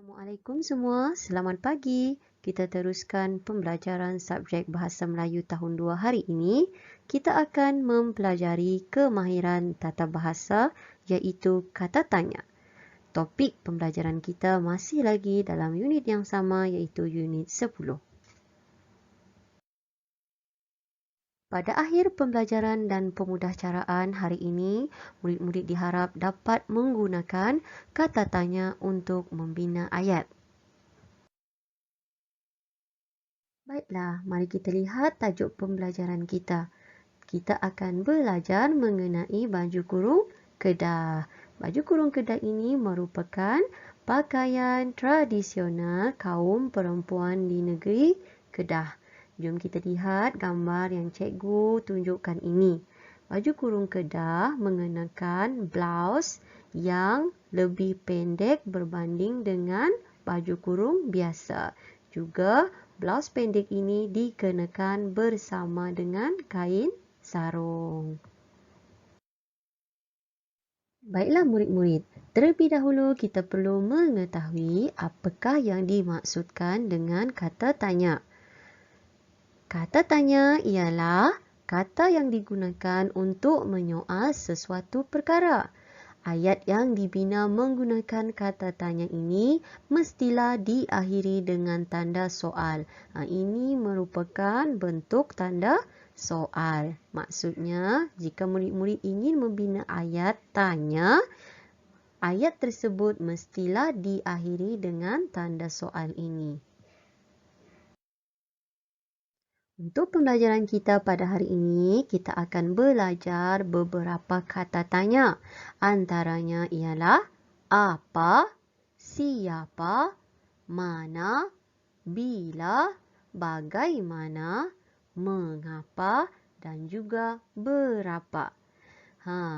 Assalamualaikum semua, selamat pagi. Kita teruskan pembelajaran subjek Bahasa Melayu tahun 2 hari ini. Kita akan mempelajari kemahiran tata bahasa iaitu kata tanya. Topik pembelajaran kita masih lagi dalam unit yang sama iaitu unit 10. Pada akhir pembelajaran dan pemudahcaraan hari ini, murid-murid diharap dapat menggunakan kata tanya untuk membina ayat. Baiklah, mari kita lihat tajuk pembelajaran kita. Kita akan belajar mengenai baju kurung Kedah. Baju kurung Kedah ini merupakan pakaian tradisional kaum perempuan di negeri Kedah. Jom kita lihat gambar yang cikgu tunjukkan ini. Baju kurung Kedah mengenakan blaus yang lebih pendek berbanding dengan baju kurung biasa. Juga blaus pendek ini dikenakan bersama dengan kain sarung. Baiklah murid-murid, terlebih dahulu kita perlu mengetahui apakah yang dimaksudkan dengan kata tanya. Kata tanya ialah kata yang digunakan untuk menyoal sesuatu perkara. Ayat yang dibina menggunakan kata tanya ini mestilah diakhiri dengan tanda soal. Ini merupakan bentuk tanda soal. Maksudnya, jika murid-murid ingin membina ayat tanya, ayat tersebut mestilah diakhiri dengan tanda soal ini. Untuk pembelajaran kita pada hari ini, kita akan belajar beberapa kata tanya. Antaranya ialah apa, siapa, mana, bila, bagaimana, mengapa dan juga berapa.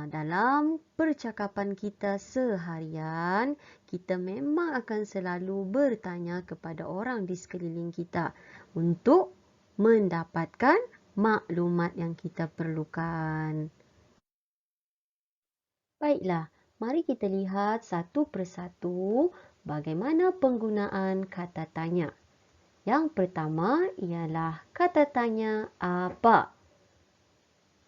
Dalam percakapan kita seharian, kita memang akan selalu bertanya kepada orang di sekeliling kita untuk mendapatkan maklumat yang kita perlukan. Baiklah, mari kita lihat satu persatu bagaimana penggunaan kata tanya. Yang pertama ialah kata tanya apa.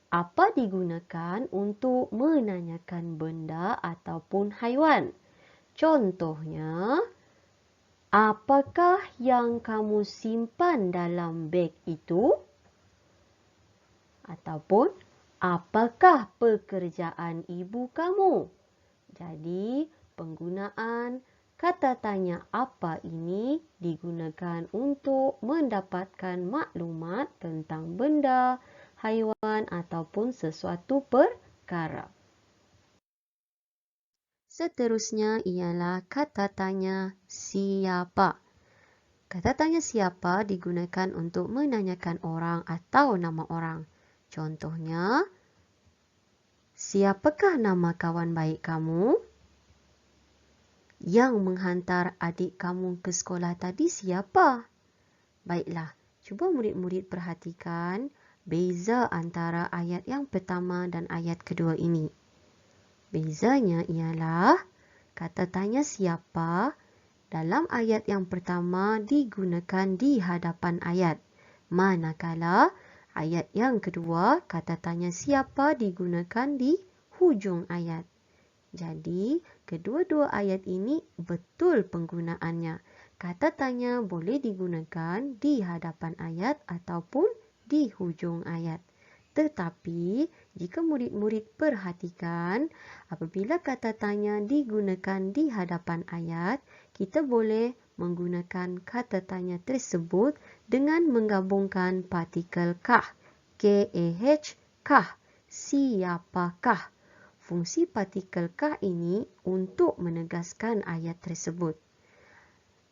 Apa digunakan untuk menanyakan benda ataupun haiwan? Contohnya, apakah yang kamu simpan dalam beg itu? Ataupun, apakah pekerjaan ibu kamu? Jadi, penggunaan kata tanya apa ini digunakan untuk mendapatkan maklumat tentang benda, haiwan ataupun sesuatu perkara. Seterusnya ialah kata tanya siapa. Kata tanya siapa digunakan untuk menanyakan orang atau nama orang. Contohnya, siapakah nama kawan baik kamu? Yang menghantar adik kamu ke sekolah tadi siapa? Baiklah, cuba murid-murid perhatikan beza antara ayat yang pertama dan ayat kedua ini. Bezanya ialah kata tanya siapa dalam ayat yang pertama digunakan di hadapan ayat. Manakala ayat yang kedua kata tanya siapa digunakan di hujung ayat. Jadi, kedua-dua ayat ini betul penggunaannya. Kata tanya boleh digunakan di hadapan ayat ataupun di hujung ayat. Tetapi, jika murid-murid perhatikan, apabila kata tanya digunakan di hadapan ayat, kita boleh menggunakan kata tanya tersebut dengan menggabungkan partikel kah, K-A-H, kah, siapakah. Fungsi partikel kah ini untuk menegaskan ayat tersebut.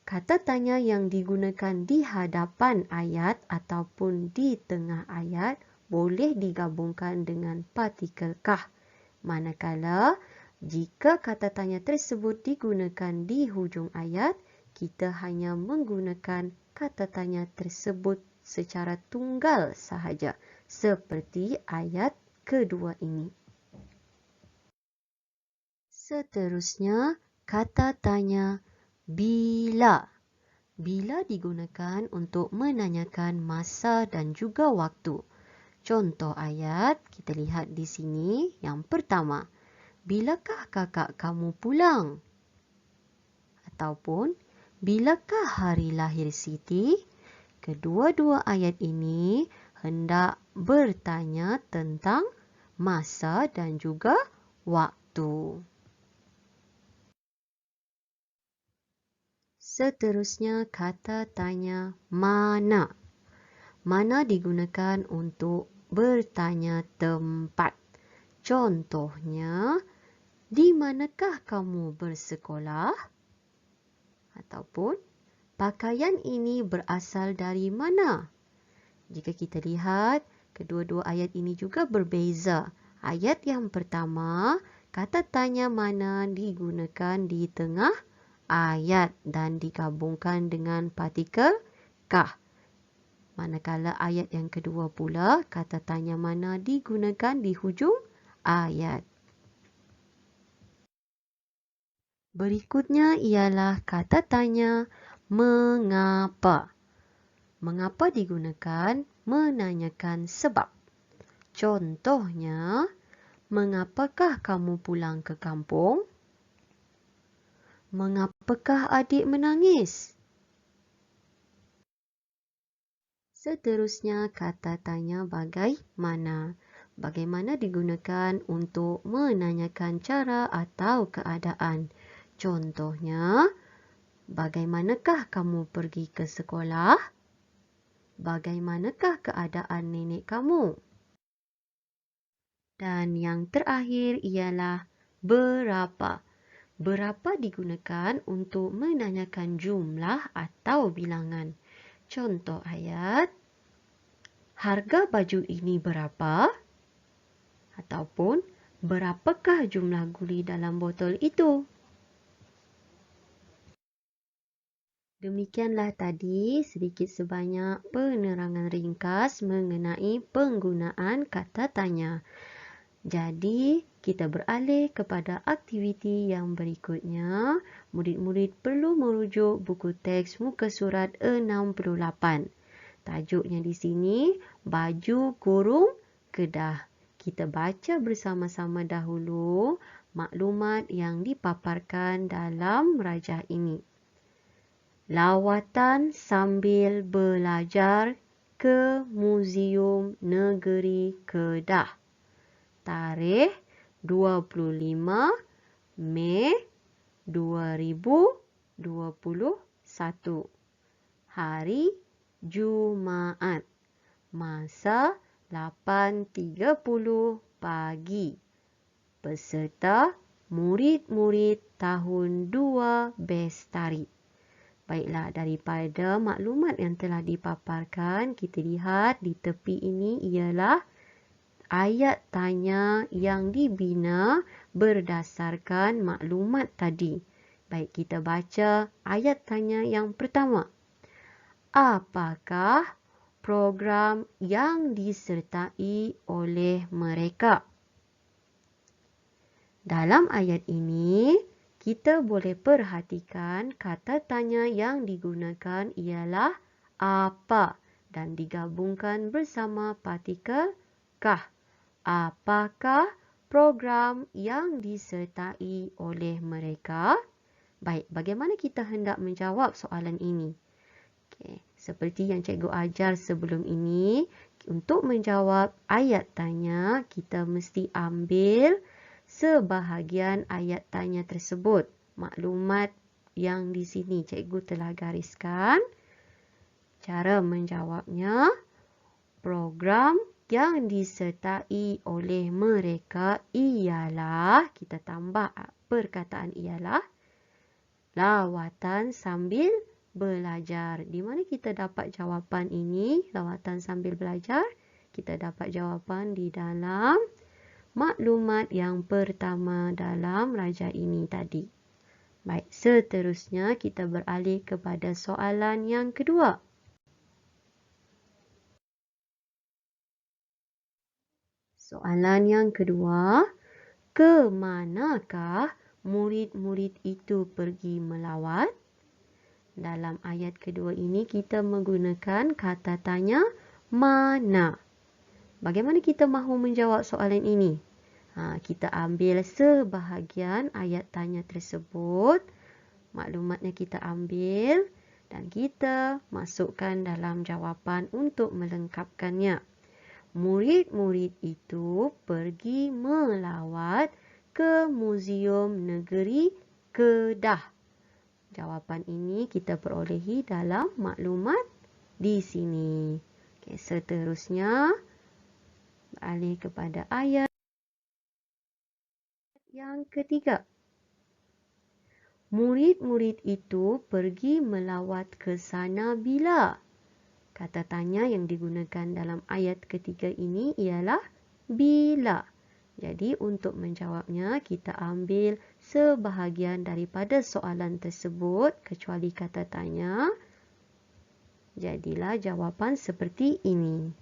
Kata tanya yang digunakan di hadapan ayat ataupun di tengah ayat boleh digabungkan dengan partikel kah. Manakala, jika kata tanya tersebut digunakan di hujung ayat, kita hanya menggunakan kata tanya tersebut secara tunggal sahaja, seperti ayat kedua ini. Seterusnya, kata tanya Bila. Bila digunakan untuk menanyakan masa dan juga waktu. Contoh ayat kita lihat di sini. Yang pertama, bilakah kakak kamu pulang? Ataupun, bilakah hari lahir Siti? Kedua-dua ayat ini hendak bertanya tentang masa dan juga waktu. Seterusnya, kata tanya mana. Mana digunakan untuk bertanya tempat. Contohnya, di manakah kamu bersekolah? Ataupun, pakaian ini berasal dari mana? Jika kita lihat, kedua-dua ayat ini juga berbeza. Ayat yang pertama, kata tanya mana digunakan di tengah ayat dan digabungkan dengan partikel kah. Manakala ayat yang kedua pula, kata tanya mana digunakan di hujung ayat. Berikutnya ialah kata tanya mengapa. Mengapa digunakan menanyakan sebab. Contohnya, mengapakah kamu pulang ke kampung? Mengapakah adik menangis? Seterusnya, kata tanya bagaimana. Bagaimana digunakan untuk menanyakan cara atau keadaan. Contohnya, bagaimanakah kamu pergi ke sekolah? Bagaimanakah keadaan nenek kamu? Dan yang terakhir ialah berapa. Berapa digunakan untuk menanyakan jumlah atau bilangan. Contoh ayat, harga baju ini berapa? Ataupun, berapakah jumlah guli dalam botol itu? Demikianlah tadi sedikit sebanyak penerangan ringkas mengenai penggunaan kata tanya. Jadi, kita beralih kepada aktiviti yang berikutnya. Murid-murid perlu merujuk buku teks muka surat 68. Tajuknya di sini, baju kurung kedah. Kita baca bersama-sama dahulu maklumat yang dipaparkan dalam rajah ini. Lawatan sambil belajar ke Muzium Negeri Kedah. Tarikh 25 Mei 2021. Hari Jumaat. Masa 8.30 pagi. Peserta murid-murid tahun 2 Bestari. Baiklah, daripada maklumat yang telah dipaparkan, kita lihat di tepi ini ialah ayat tanya yang dibina berdasarkan maklumat tadi. Baik, kita baca ayat tanya yang pertama. Apakah program yang disertai oleh mereka? Dalam ayat ini, kita boleh perhatikan kata tanya yang digunakan ialah apa dan digabungkan bersama partikel kah. Apakah program yang disertai oleh mereka? Baik, bagaimana kita hendak menjawab soalan ini? Okey, seperti yang cikgu ajar sebelum ini, untuk menjawab ayat tanya, kita mesti ambil sebahagian ayat tanya tersebut. Maklumat yang di sini cikgu telah gariskan. Cara menjawabnya, program yang disertai oleh mereka ialah, kita tambah perkataan ialah, lawatan sambil belajar. Di mana kita dapat jawapan ini, lawatan sambil belajar? Kita dapat jawapan di dalam maklumat yang pertama dalam rajah ini tadi. Baik, seterusnya kita beralih kepada soalan yang kedua. Soalan yang kedua, ke manakah murid-murid itu pergi melawat? Dalam ayat kedua ini kita menggunakan kata tanya mana. Bagaimana kita mahu menjawab soalan ini? Kita ambil sebahagian ayat tanya tersebut. Maklumatnya kita ambil dan kita masukkan dalam jawapan untuk melengkapkannya. Murid-murid itu pergi melawat ke Muzium Negeri Kedah. Jawapan ini kita perolehi dalam maklumat di sini. Okay, seterusnya, beralih kepada ayat yang ketiga. Murid-murid itu pergi melawat ke sana bila? Kata tanya yang digunakan dalam ayat ketiga ini ialah bila. Jadi untuk menjawabnya, kita ambil sebahagian daripada soalan tersebut kecuali kata tanya. Jadilah jawapan seperti ini.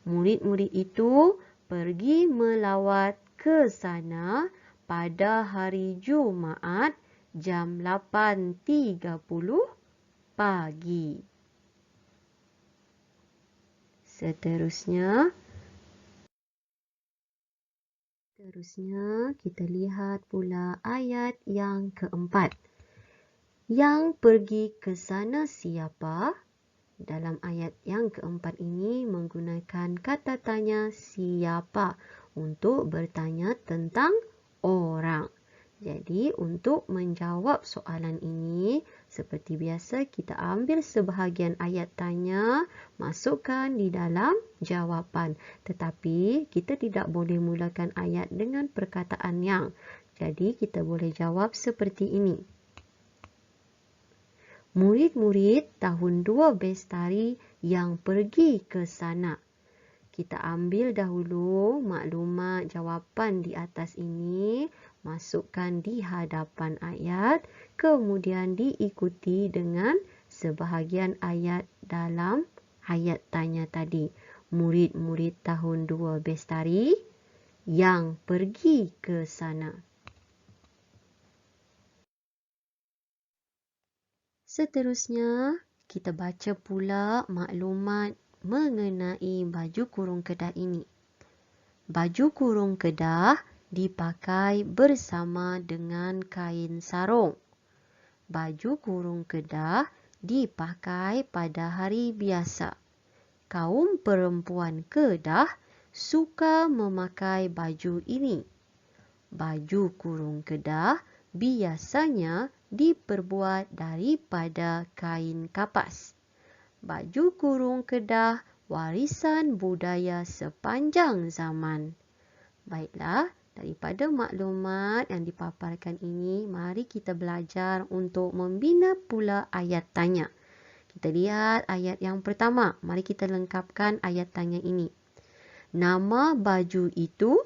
Murid-murid itu pergi melawat ke sana pada hari Jumaat jam 8.30 pagi. Seterusnya kita lihat pula ayat yang keempat. Yang pergi ke sana siapa? Dalam ayat yang keempat ini menggunakan kata tanya siapa untuk bertanya tentang orang. Jadi untuk menjawab soalan ini, seperti biasa kita ambil sebahagian ayat tanya, masukkan di dalam jawapan. Tetapi kita tidak boleh mulakan ayat dengan perkataan yang. Jadi kita boleh jawab seperti ini. Murid-murid tahun 2 Bestari yang pergi ke sana. Kita ambil dahulu maklumat jawapan di atas ini, masukkan di hadapan ayat, kemudian diikuti dengan sebahagian ayat dalam ayat tanya tadi. Murid-murid tahun 2 Bestari yang pergi ke sana. Seterusnya, kita baca pula maklumat mengenai baju kurung Kedah ini. Baju kurung Kedah dipakai bersama dengan kain sarung. Baju kurung Kedah dipakai pada hari biasa. Kaum perempuan Kedah suka memakai baju ini. Baju kurung Kedah biasanya diperbuat daripada kain kapas. Baju kurung Kedah warisan budaya sepanjang zaman. Baiklah, daripada maklumat yang dipaparkan ini, mari kita belajar untuk membina pula ayat tanya. Kita lihat ayat yang pertama. Mari kita lengkapkan ayat tanya ini. Nama baju itu.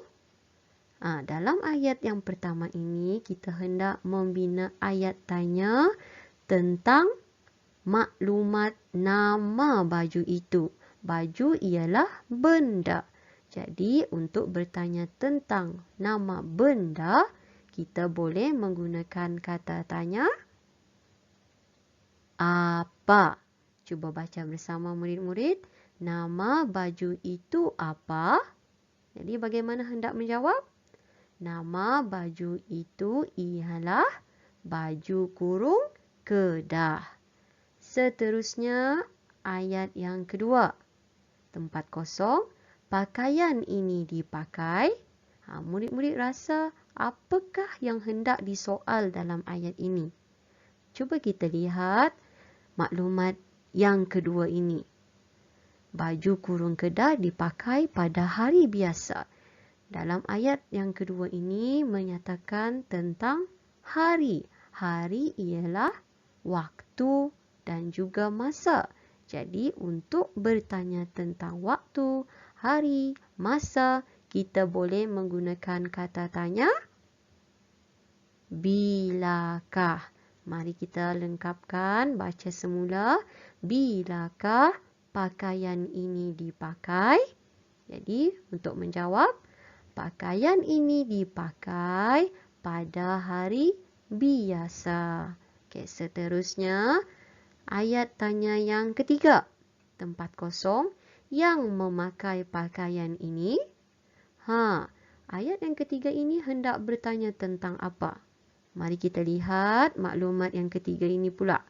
Dalam ayat yang pertama ini, kita hendak membina ayat tanya tentang maklumat nama baju itu. Baju ialah benda. Jadi, untuk bertanya tentang nama benda, kita boleh menggunakan kata tanya apa. Cuba baca bersama murid-murid. Nama baju itu apa? Jadi, bagaimana hendak menjawab? Nama baju itu ialah baju kurung Kedah. Seterusnya, ayat yang kedua. Tempat kosong, pakaian ini dipakai. Murid-murid rasa apakah yang hendak disoal dalam ayat ini? Cuba kita lihat maklumat yang kedua ini. Baju kurung Kedah dipakai pada hari biasa. Dalam ayat yang kedua ini menyatakan tentang hari. Hari ialah waktu dan juga masa. Jadi untuk bertanya tentang waktu, hari, masa, kita boleh menggunakan kata tanya bilakah. Mari kita lengkapkan, baca semula. Bilakah pakaian ini dipakai? Jadi untuk menjawab, pakaian ini dipakai pada hari biasa. Okey, seterusnya Ayat tanya yang ketiga. Tempat kosong yang memakai pakaian ini. Ayat yang ketiga ini hendak bertanya tentang apa? Mari kita lihat maklumat yang ketiga ini pula.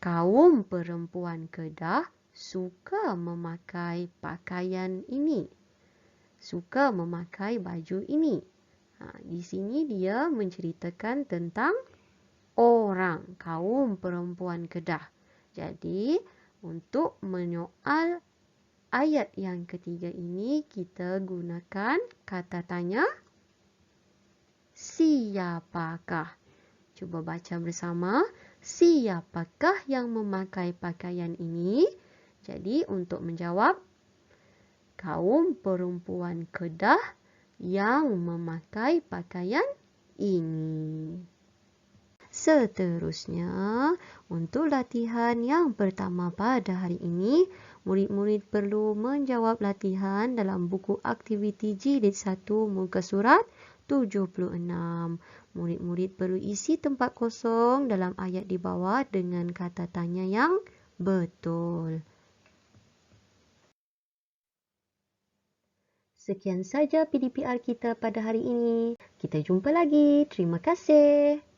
Kaum perempuan Kedah suka memakai pakaian ini. Suka memakai baju ini. Di sini dia menceritakan tentang orang, kaum perempuan Kedah. Jadi, untuk menyoal ayat yang ketiga ini, kita gunakan kata tanya siapakah. Cuba baca bersama. Siapakah yang memakai pakaian ini? Jadi, untuk menjawab, kaum perempuan Kedah yang memakai pakaian ini. Seterusnya, untuk latihan yang pertama pada hari ini, murid-murid perlu menjawab latihan dalam buku aktiviti jilid 1 muka surat 76. Murid-murid perlu isi tempat kosong dalam ayat di bawah dengan kata tanya yang betul. Sekian saja PDPR kita pada hari ini. Kita jumpa lagi. Terima kasih.